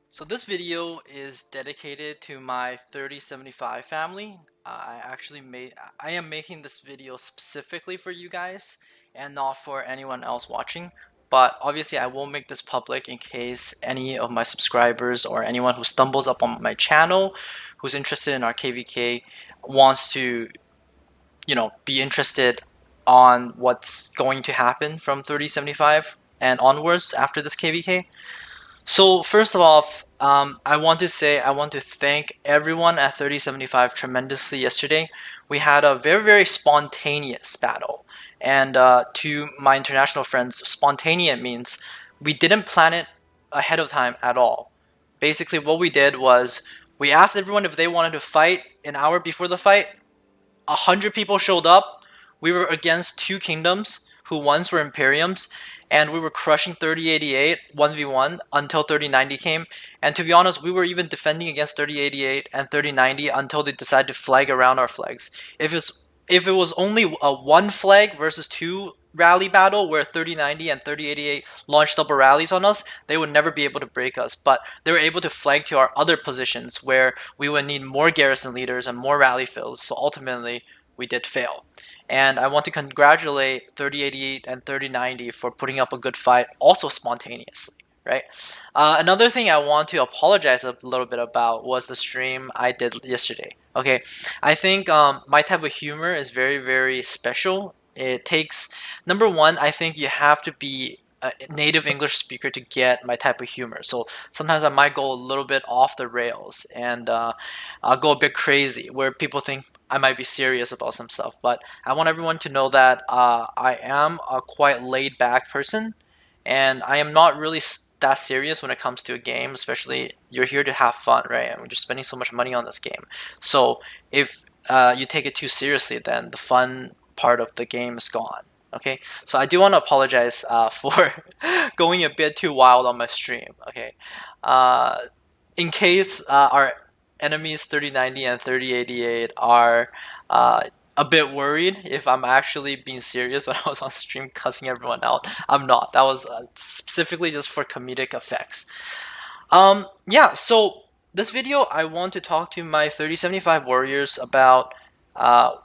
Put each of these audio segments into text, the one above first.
So this video is dedicated to my 3075 family. I am making this video specifically for you guys and not for anyone else watching. But obviously I will make this public in case any of my subscribers or anyone who stumbles up on my channel who's interested in our KVK wants to, be interested on what's going to happen from 3075 and onwards after this KVK. So first of all, I want to thank everyone at 3075 tremendously yesterday. We had a very, very spontaneous battle. And to my international friends, spontaneous means we didn't plan it ahead of time at all. Basically, what we did was we asked everyone if they wanted to fight an hour before the fight. 100 people showed up. We were against two kingdoms who once were Imperiums, and we were crushing 3088 1v1 until 3090 came. And to be honest, we were even defending against 3088 and 3090 until they decided to flag around our flags. If it was only a one flag versus two rally battle where 3090 and 3088 launched double rallies on us, they would never be able to break us. But they were able to flag to our other positions where we would need more garrison leaders and more rally fills. So ultimately, we did fail. And I want to congratulate 3088 and 3090 for putting up a good fight, also spontaneously, right? Another thing I want to apologize a little bit about was the stream I did yesterday. Okay, I think my type of humor is very, very special. It takes, number one, I think you have to be a native English speaker to get my type of humor. So sometimes I might go a little bit off the rails and I'll go a bit crazy where people think I might be serious about some stuff. But I want everyone to know that I am a quite laid back person and I am not really that serious when it comes to a game, especially you're here to have fun, right? And we're just spending so much money on this game. So if you take it too seriously, then the fun part of the game is gone. Okay, so I do want to apologize for going a bit too wild on my stream. Okay, uh, in case our enemies 3090 and 3088 are a bit worried if I'm actually being serious when I was on stream cussing everyone out. I'm not. That was specifically just for comedic effects. Yeah, so this video I want to talk to my 3075 warriors about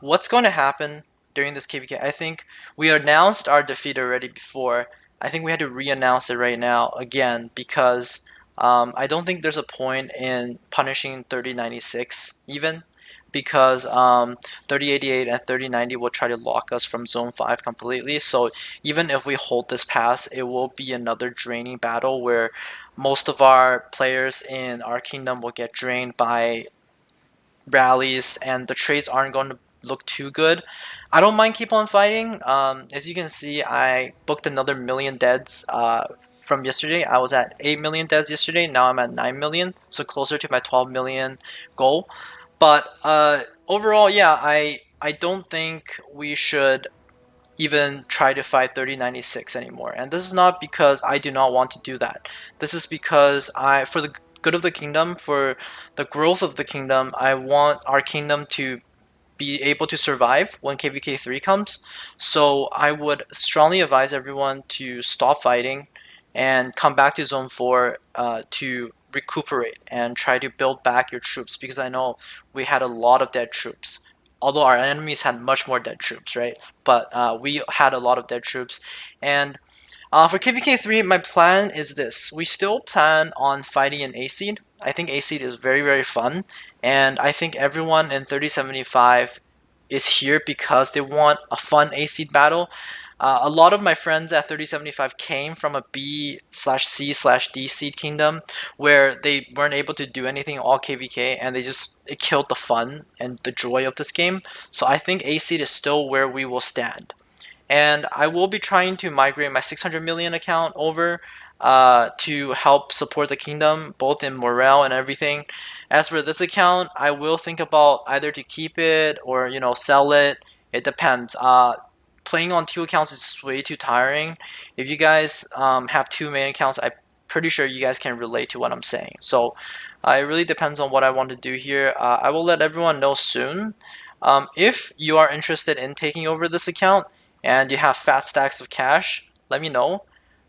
what's going to happen during this KVK. I think we announced our defeat already before. I think we had to re-announce it right now again because I don't think there's a point in punishing 3096 even because 3088 and 3090 will try to lock us from zone 5 completely. So even if we hold this pass, it will be another draining battle where most of our players in our kingdom will get drained by rallies and the trades aren't going to look too good. I don't mind keep on fighting. As you can see, I booked another million deads from yesterday. I was at 8 million deads yesterday. Now I'm at 9 million, so closer to my 12 million goal. But overall, yeah, I don't think we should even try to fight 3096 anymore. And this is not because I do not want to do that. This is because for the good of the kingdom, for the growth of the kingdom, I want our kingdom to be able to survive when KVK 3 comes. So I would strongly advise everyone to stop fighting and come back to Zone 4 to recuperate and try to build back your troops because I know we had a lot of dead troops. Although our enemies had much more dead troops, right? But we had a lot of dead troops. And for KVK 3, my plan is this. We still plan on fighting an A-Seed. I think A-Seed is very, very fun. And I think everyone in 3075 is here because they want a fun A-Seed battle. A lot of my friends at 3075 came from a B/C/D seed kingdom where they weren't able to do anything all KVK and it killed the fun and the joy of this game. So I think A seed is still where we will stand. And I will be trying to migrate my 600 million account over to help support the kingdom, both in morale and everything. As for this account, I will think about either to keep it or sell it. It depends. Playing on two accounts is way too tiring. If you guys have two main accounts, I'm pretty sure you guys can relate to what I'm saying. So it really depends on what I want to do here. I will let everyone know soon. If you are interested in taking over this account and you have fat stacks of cash, let me know.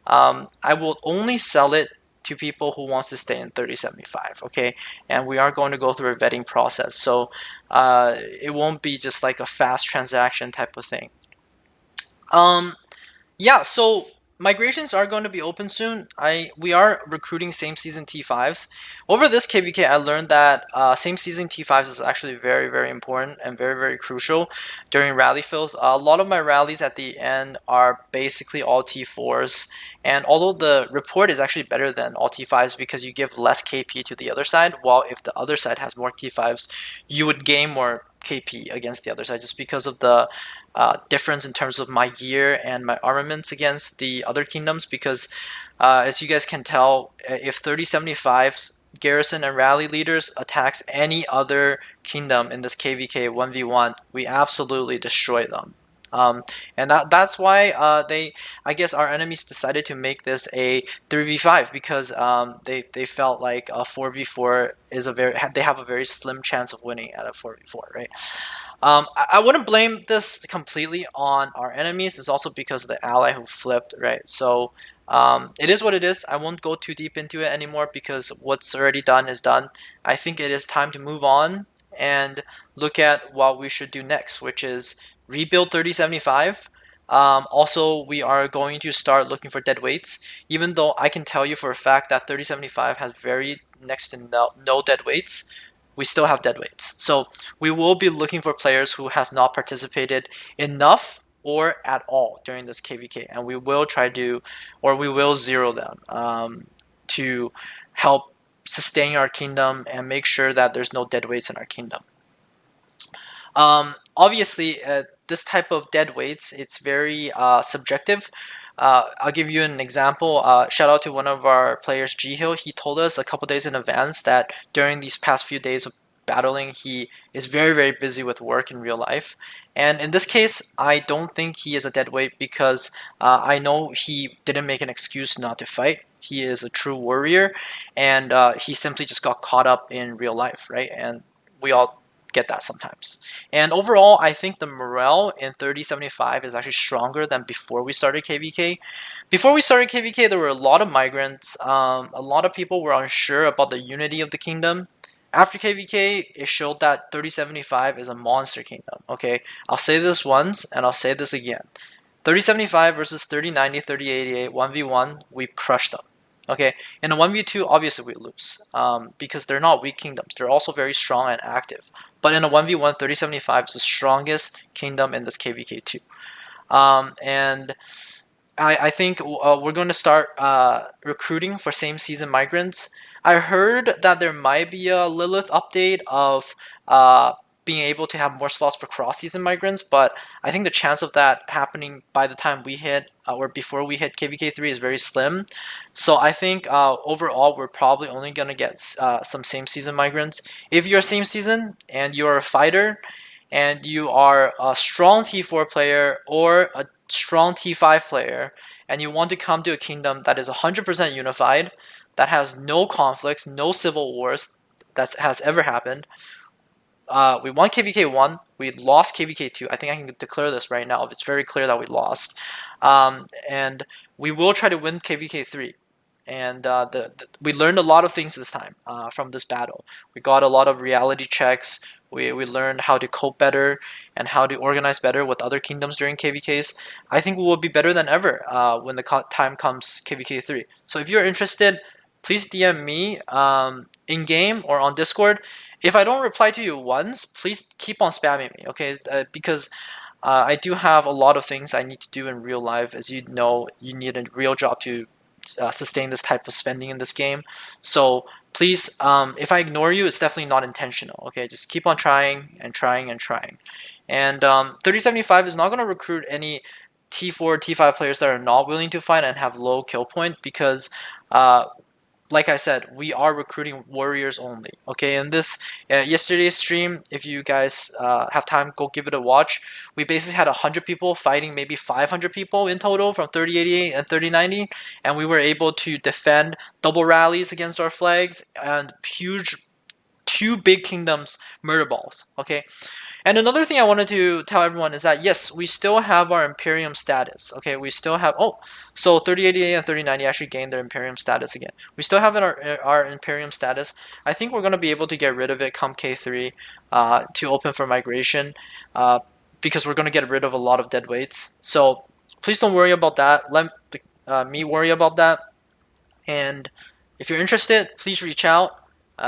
I will only sell it to people who wants to stay in 3075. Okay, and we are going to go through a vetting process, so it won't be just like a fast transaction type of thing. Yeah, so migrations are going to be open soon. We are recruiting same season T5s. Over this KVK, I learned that same season T5s is actually very, very important and very, very crucial during rally fills. A lot of my rallies at the end are basically all T4s, and although the report is actually better than all T5s because you give less KP to the other side, while if the other side has more T5s, you would gain more KP against the other side just because of the difference in terms of my gear and my armaments against the other kingdoms, because as you guys can tell, if 3075's garrison and rally leaders attacks any other kingdom in this KVK 1v1, we absolutely destroy them. And that's why I guess our enemies decided to make this a 3v5, because they felt like a 4v4 is they have a very slim chance of winning at a 4v4, right? I wouldn't blame this completely on our enemies. It's also because of the ally who flipped, right? So it is what it is. I won't go too deep into it anymore because what's already done is done. I think it is time to move on and look at what we should do next, which is rebuild 3075. Also, we are going to start looking for dead weights, even though I can tell you for a fact that 3075 has very next to no dead weights. We still have dead weights. So we will be looking for players who has not participated enough or at all during this KVK, and we will try to, or we will zero them to help sustain our kingdom and make sure that there's no dead weights in our kingdom. Obviously, this type of dead weights, it's very subjective. I'll give you an example. Shout out to one of our players, G Hill. He told us a couple days in advance that during these past few days of battling, he is very, very busy with work in real life. And in this case, I don't think he is a dead weight because I know he didn't make an excuse not to fight. He is a true warrior, and he simply just got caught up in real life, right? And we all get that sometimes. And overall, I think the morale in 3075 is actually stronger than before we started KVK. Before we started KVK, there were a lot of migrants. A lot of people were unsure about the unity of the kingdom. After KVK, it showed that 3075 is a monster kingdom. Okay, I'll say this once and I'll say this again. 3075 versus 3090, 3088, 1v1, we crushed them. Okay, in a 1v2, obviously we lose because they're not weak kingdoms. They're also very strong and active. But in a 1v1, 3075 is the strongest kingdom in this KVK2. And I think we're going to start recruiting for same season migrants. I heard that there might be a Lilith update of being able to have more slots for cross season migrants, but I think the chance of that happening by the time we hit or before we hit KVK3 is very slim. So I think overall we're probably only going to get some same season migrants. If you're same season and you're a fighter and you are a strong T4 player or a strong T5 player and you want to come to a kingdom that is 100% unified, that has no conflicts, no civil wars that has ever happened. We won KVK 1, we lost KVK 2. I think I can declare this right now. It's very clear that we lost. And we will try to win KVK 3. And we learned a lot of things this time from this battle. We got a lot of reality checks. We learned how to cope better and how to organize better with other kingdoms during KVKs. I think we will be better than ever when the time comes KVK 3. So if you're interested, please DM me in game or on Discord. If I don't reply to you once, please keep on spamming me, okay? Because I do have a lot of things I need to do in real life. As you know, you need a real job to sustain this type of spending in this game. So please, if I ignore you, it's definitely not intentional, okay? Just keep on trying and trying and trying. And 3075 is not going to recruit any T4, T5 players that are not willing to fight and have low kill point because like I said, we are recruiting warriors only. Okay, in this yesterday's stream, if you guys have time, go give it a watch. We basically had 100 people fighting maybe 500 people in total from 3088 and 3090, and we were able to defend double rallies against our flags and huge 2 big kingdoms murder balls. Okay, and another thing I wanted to tell everyone is that yes, we still have our Imperium status. Okay, we still have, oh, so 3080 and 3090 actually gained their Imperium status again. We still have our Imperium status. I think we're gonna be able to get rid of it come K3 to open for migration, because we're gonna get rid of a lot of dead weights. So please don't worry about that. Let me worry about that. And if you're interested, please reach out.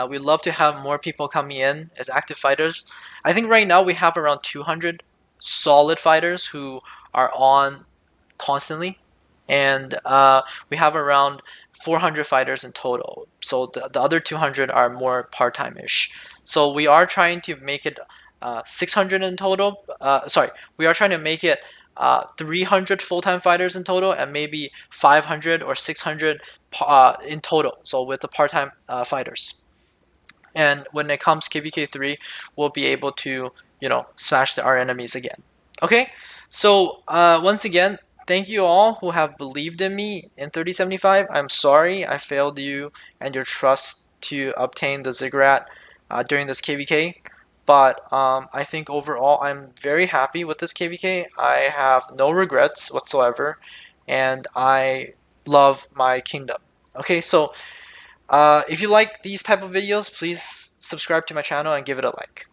We'd love to have more people coming in as active fighters. I think right now we have around 200 solid fighters who are on constantly, and we have around 400 fighters in total. So the other 200 are more part-time-ish. So we are trying to make it 600 in total. Sorry, we are trying to make it 300 full-time fighters in total, and maybe 500 or 600 in total. So with the part-time fighters. And when it comes KVK3, we'll be able to, smash our enemies again. Okay, so once again, thank you all who have believed in me in 3075. I'm sorry I failed you and your trust to obtain the Ziggurat during this KVK. But I think overall I'm very happy with this KVK. I have no regrets whatsoever, and I love my kingdom. Okay, so if you like these type of videos, please subscribe to my channel and give it a like.